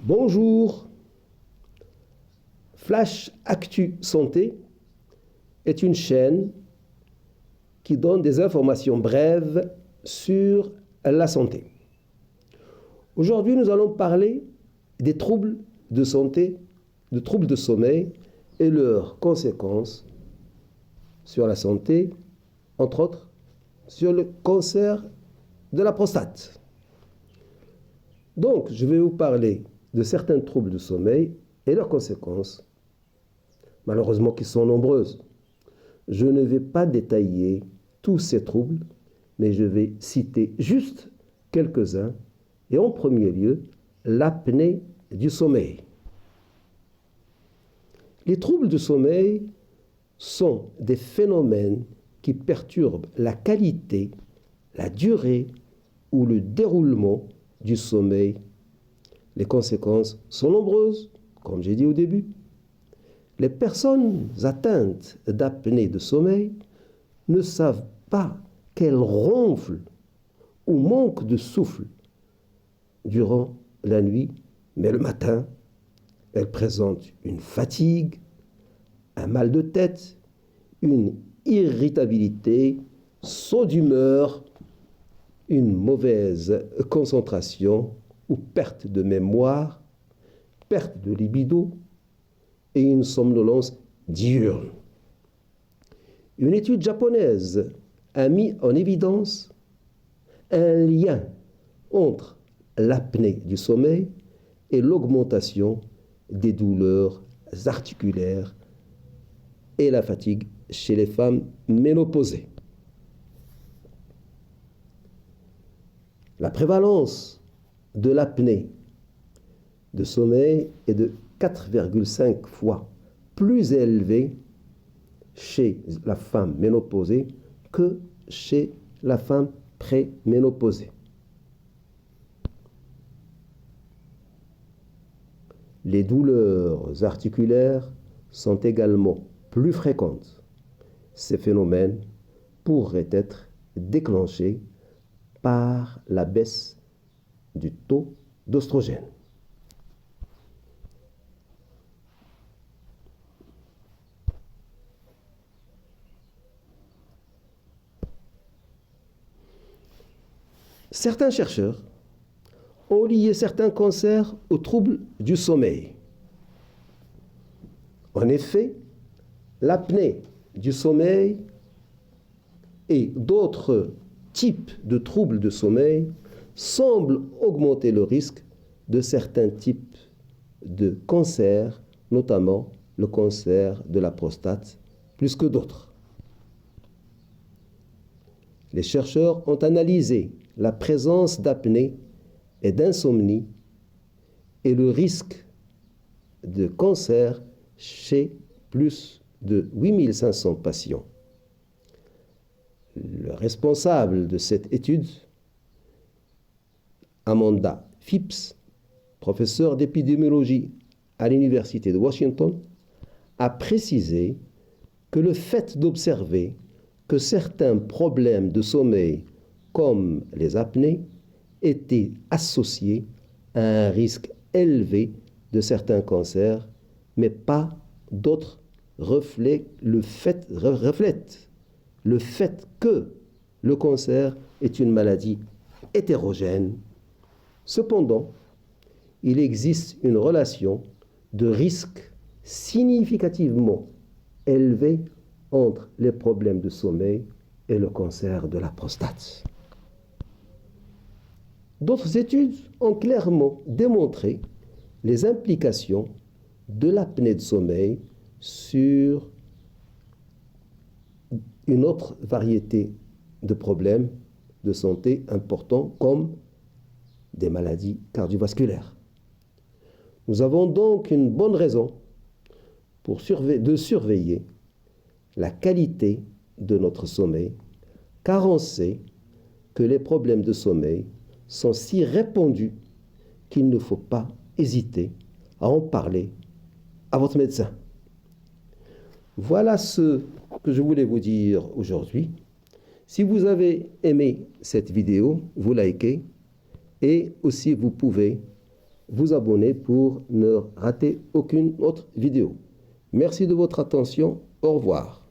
Bonjour, Flash Actu Santé est une chaîne qui donne des informations brèves sur la santé. Aujourd'hui, nous allons parler des troubles de santé, de troubles de sommeil et leurs conséquences sur la santé, entre autres sur le cancer de la prostate. Donc, je vais vous parler de certains troubles de sommeil et leurs conséquences, malheureusement qui sont nombreuses. Je ne vais pas détailler tous ces troubles, mais je vais citer juste quelques-uns, et en premier lieu, l'apnée du sommeil. Les troubles du sommeil sont des phénomènes qui perturbent la qualité, la durée ou le déroulement du sommeil. Les conséquences sont nombreuses, comme j'ai dit au début. Les personnes atteintes d'apnée de sommeil ne savent pas qu'elles ronflent ou manquent de souffle durant la nuit, mais le matin, elles présentent une fatigue, un mal de tête, une irritabilité, saut d'humeur, une mauvaise concentration ou perte de mémoire, perte de libido et une somnolence diurne. Une étude japonaise a mis en évidence un lien entre l'apnée du sommeil et l'augmentation des douleurs articulaires et la fatigue chez les femmes ménopausées. La prévalence de l'apnée de sommeil est de 4,5 fois plus élevée chez la femme ménopausée que chez la femme préménopausée. Les douleurs articulaires sont également plus fréquentes. Ces phénomènes pourraient être déclenchés par la baisse du taux d'oestrogène. Certains chercheurs ont lié certains cancers aux troubles du sommeil. En effet, l'apnée du sommeil et d'autres types de troubles de sommeil semblent augmenter le risque de certains types de cancers, notamment le cancer de la prostate, plus que d'autres. Les chercheurs ont analysé la présence d'apnée et d'insomnie et le risque de cancer chez plus de 8500 patients. Le responsable de cette étude, Amanda Phipps, professeure d'épidémiologie à l'Université de Washington, a précisé que le fait d'observer que certains problèmes de sommeil, comme les apnées, étaient associés à un risque élevé de certains cancers, mais pas d'autres, reflètent le fait que le cancer est une maladie hétérogène. Cependant, il existe une relation de risque significativement élevée entre les problèmes de sommeil et le cancer de la prostate. D'autres études ont clairement démontré les implications de l'apnée de sommeil sur une autre variété de problèmes de santé importants comme des maladies cardiovasculaires. Nous avons donc une bonne raison de surveiller la qualité de notre sommeil, car on sait que les problèmes de sommeil sont si répandus qu'il ne faut pas hésiter à en parler à votre médecin. Voilà ce que je voulais vous dire aujourd'hui. Si vous avez aimé cette vidéo, vous likez et aussi vous pouvez vous abonner pour ne rater aucune autre vidéo. Merci de votre attention. Au revoir.